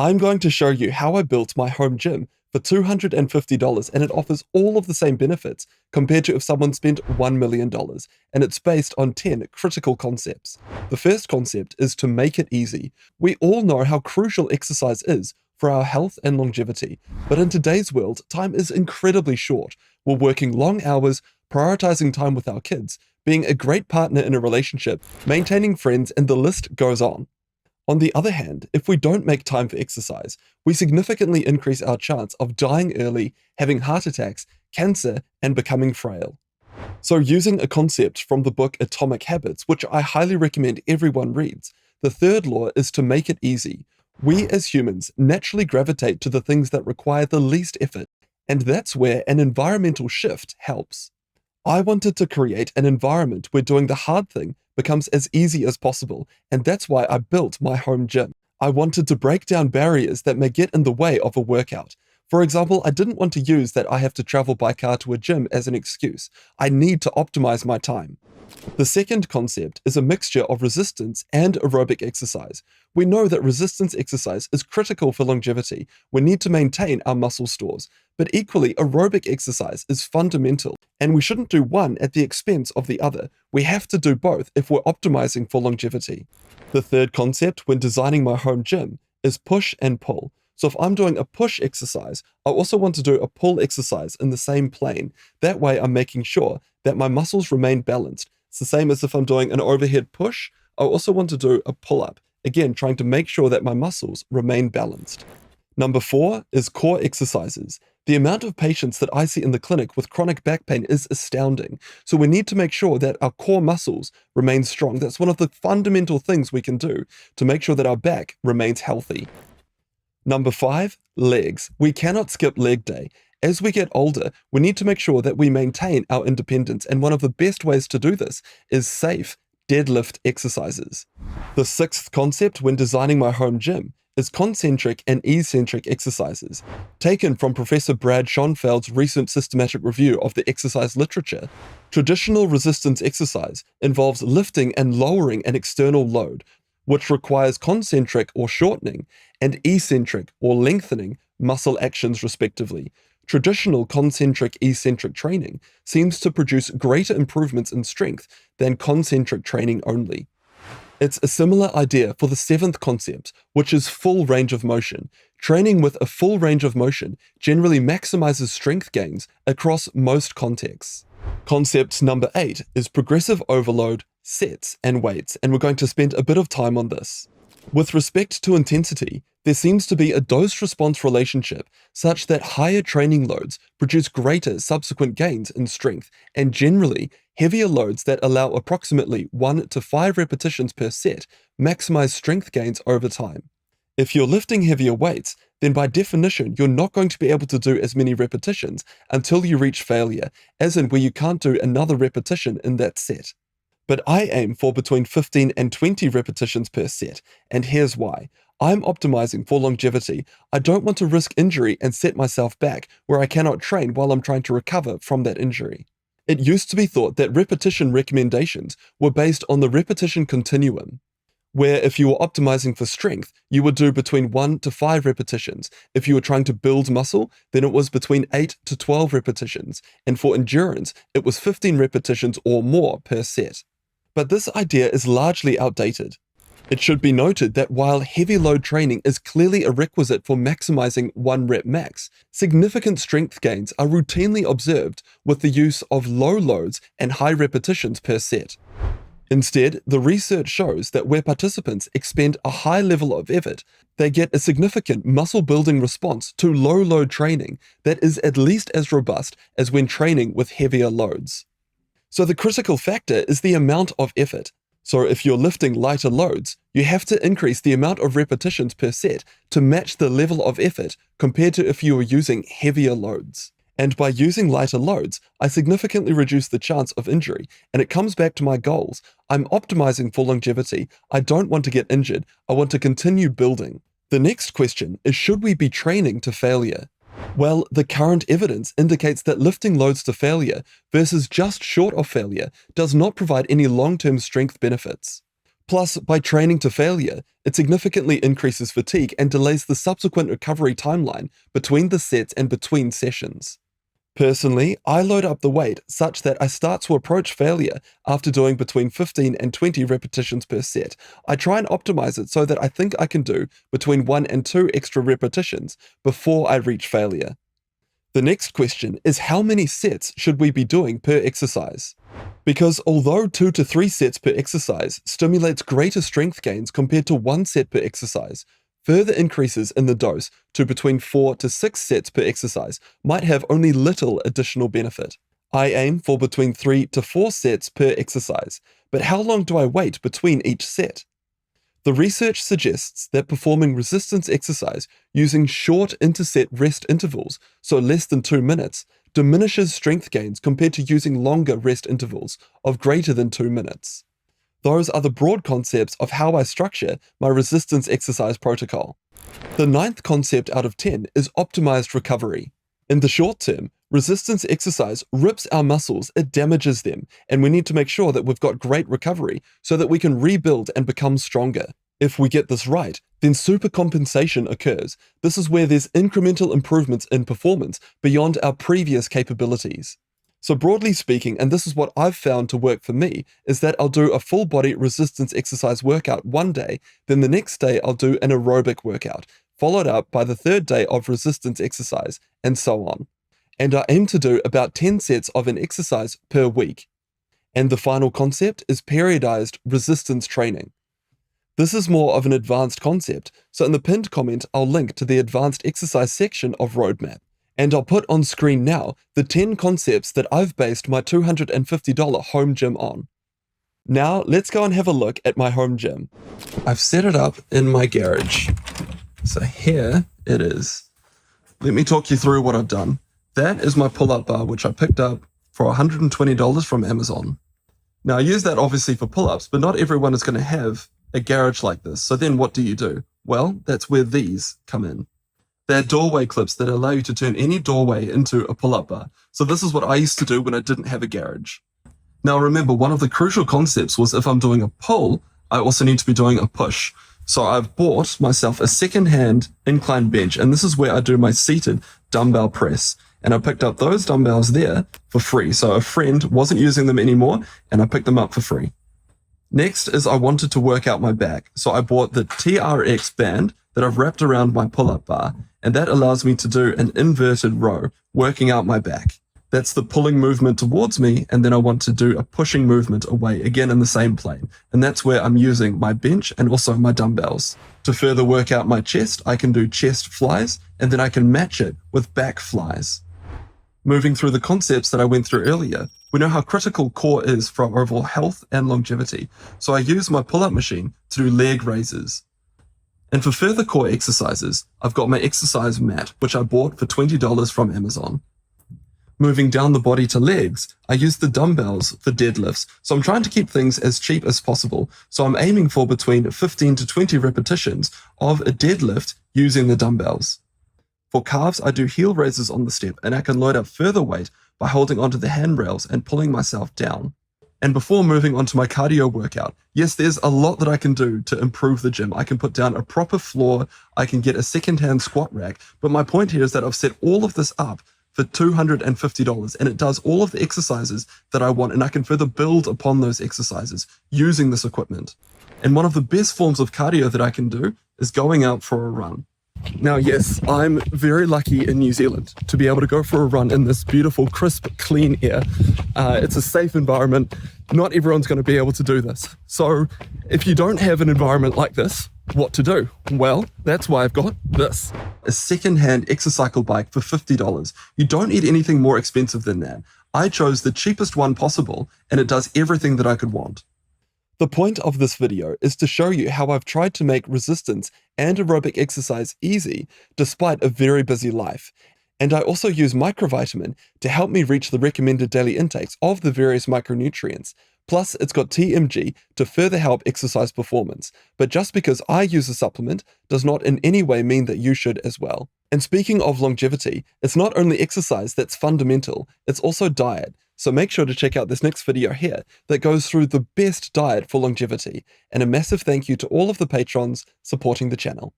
I'm going to show you how I built my home gym for $250 and it offers all of the same benefits compared to if someone spent $1 million, and it's based on 10 critical concepts. The first concept is to make it easy. We all know how crucial exercise is for our health and longevity, but in today's world, time is incredibly short. We're working long hours, prioritizing time with our kids, being a great partner in a relationship, maintaining friends, and the list goes on. On the other hand, if we don't make time for exercise, we significantly increase our chance of dying early, having heart attacks, cancer, and becoming frail. So, using a concept from the book Atomic Habits, which I highly recommend everyone reads, the third law is to make it easy. We as humans naturally gravitate to the things that require the least effort, and that's where an environmental shift helps. I wanted to create an environment where doing the hard thing becomes as easy as possible, and that's why I built my home gym. I wanted to break down barriers that may get in the way of a workout. For example, I didn't want to use that I have to travel by car to a gym as an excuse. I need to optimize my time. The second concept is a mixture of resistance and aerobic exercise. We know that resistance exercise is critical for longevity. We need to maintain our muscle stores. But equally, aerobic exercise is fundamental, and we shouldn't do one at the expense of the other. We have to do both if we're optimizing for longevity. The third concept when designing my home gym is push and pull. So if I'm doing a push exercise, I also want to do a pull exercise in the same plane. That way I'm making sure that my muscles remain balanced. It's the same as if I'm doing an overhead push, I also want to do a pull-up. Again, trying to make sure that my muscles remain balanced. Number 4 is core exercises. The amount of patients that I see in the clinic with chronic back pain is astounding. So we need to make sure that our core muscles remain strong. That's one of the fundamental things we can do to make sure that our back remains healthy. Number 5, legs. We cannot skip leg day. As we get older, we need to make sure that we maintain our independence, and one of the best ways to do this is safe deadlift exercises. The sixth concept when designing my home gym is concentric and eccentric exercises. Taken from Professor Brad Schoenfeld's recent systematic review of the exercise literature, traditional resistance exercise involves lifting and lowering an external load, which requires concentric or shortening and eccentric or lengthening muscle actions respectively. Traditional concentric-eccentric training seems to produce greater improvements in strength than concentric training only. It's a similar idea for the seventh concept, which is full range of motion. Training with a full range of motion generally maximizes strength gains across most contexts. Concept number 8 is progressive overload, sets, and weights, and we're going to spend a bit of time on this. With respect to intensity, there seems to be a dose-response relationship such that higher training loads produce greater subsequent gains in strength, and generally, heavier loads that allow approximately 1 to 5 repetitions per set maximize strength gains over time. If you're lifting heavier weights, then by definition, you're not going to be able to do as many repetitions until you reach failure, as in where you can't do another repetition in that set. But I aim for between 15 and 20 repetitions per set, and here's why. I'm optimizing for longevity. I don't want to risk injury and set myself back where I cannot train while I'm trying to recover from that injury. It used to be thought that repetition recommendations were based on the repetition continuum, where if you were optimizing for strength, you would do between 1 to 5 repetitions. If you were trying to build muscle, then it was between 8 to 12 repetitions, and for endurance, it was 15 repetitions or more per set. But this idea is largely outdated. It should be noted that while heavy load training is clearly a requisite for maximizing 1 rep max, significant strength gains are routinely observed with the use of low loads and high repetitions per set. Instead, the research shows that where participants expend a high level of effort, they get a significant muscle building response to low load training that is at least as robust as when training with heavier loads. So the critical factor is the amount of effort. So if you're lifting lighter loads, you have to increase the amount of repetitions per set to match the level of effort compared to if you were using heavier loads. And by using lighter loads, I significantly reduce the chance of injury, and it comes back to my goals. I'm optimizing for longevity. I don't want to get injured. I want to continue building. The next question is, should we be training to failure? Well, the current evidence indicates that lifting loads to failure versus just short of failure does not provide any long-term strength benefits. Plus, by training to failure, it significantly increases fatigue and delays the subsequent recovery timeline between the sets and between sessions. Personally, I load up the weight such that I start to approach failure after doing between 15 and 20 repetitions per set. I try and optimize it so that I think I can do between 1 and 2 extra repetitions before I reach failure. The next question is, how many sets should we be doing per exercise? Because although 2 to 3 sets per exercise stimulates greater strength gains compared to 1 set per exercise, further increases in the dose to between 4 to 6 sets per exercise might have only little additional benefit. I aim for between 3 to 4 sets per exercise, but how long do I wait between each set? The research suggests that performing resistance exercise using short interset rest intervals, so less than 2 minutes, diminishes strength gains compared to using longer rest intervals of greater than 2 minutes. Those are the broad concepts of how I structure my resistance exercise protocol. The 9th concept out of 10 is optimized recovery. In the short term, resistance exercise rips our muscles, it damages them, and we need to make sure that we've got great recovery so that we can rebuild and become stronger. If we get this right, then supercompensation occurs. This is where there's incremental improvements in performance beyond our previous capabilities. So broadly speaking, and this is what I've found to work for me, is that I'll do a full body resistance exercise workout one day, then the next day I'll do an aerobic workout, followed up by the third day of resistance exercise, and so on. And I aim to do about 10 sets of an exercise per week. And the final concept is periodized resistance training. This is more of an advanced concept, so in the pinned comment I'll link to the advanced exercise section of Roadmap. And I'll put on screen now the 10 concepts that I've based my $250 home gym on. Now let's go and have a look at my home gym. I've set it up in my garage. So here it is. Let me talk you through what I've done. That is my pull-up bar, which I picked up for $120 from Amazon. Now I use that obviously for pull-ups, but not everyone is going to have a garage like this. So then what do? Well, that's where these come in. They're doorway clips that allow you to turn any doorway into a pull-up bar. So this is what I used to do when I didn't have a garage. Now remember, one of the crucial concepts was if I'm doing a pull, I also need to be doing a push. So I've bought myself a second-hand incline bench, and this is where I do my seated dumbbell press. And I picked up those dumbbells there for free. So a friend wasn't using them anymore, and I picked them up for free. Next is I wanted to work out my back. So I bought the TRX band that I've wrapped around my pull-up bar, and that allows me to do an inverted row, working out my back. That's the pulling movement towards me, and then I want to do a pushing movement away, again in the same plane. And that's where I'm using my bench and also my dumbbells. To further work out my chest, I can do chest flies, and then I can match it with back flies. Moving through the concepts that I went through earlier, we know how critical core is for our overall health and longevity. So I use my pull-up machine to do leg raises. And for further core exercises, I've got my exercise mat, which I bought for $20 from Amazon. Moving down the body to legs, I use the dumbbells for deadlifts. So I'm trying to keep things as cheap as possible. So I'm aiming for between 15 to 20 repetitions of a deadlift using the dumbbells. For calves, I do heel raises on the step, and I can load up further weight by holding onto the handrails and pulling myself down. And before moving on to my cardio workout, yes, there's a lot that I can do to improve the gym. I can put down a proper floor, I can get a second-hand squat rack, but my point here is that I've set all of this up for $250, and it does all of the exercises that I want, and I can further build upon those exercises using this equipment. And one of the best forms of cardio that I can do is going out for a run. Now, yes, I'm very lucky in New Zealand to be able to go for a run in this beautiful, crisp, clean air. It's a safe environment. Not everyone's going to be able to do this. So if you don't have an environment like this, what to do? Well, that's why I've got this. A second-hand Exercycle bike for $50. You don't need anything more expensive than that. I chose the cheapest one possible, and it does everything that I could want. The point of this video is to show you how I've tried to make resistance and aerobic exercise easy despite a very busy life. And I also use microvitamin to help me reach the recommended daily intakes of the various micronutrients. Plus, it's got TMG to further help exercise performance. But just because I use a supplement does not in any way mean that you should as well. And speaking of longevity, it's not only exercise that's fundamental, it's also diet. So make sure to check out this next video here that goes through the best diet for longevity, and a massive thank you to all of the patrons supporting the channel.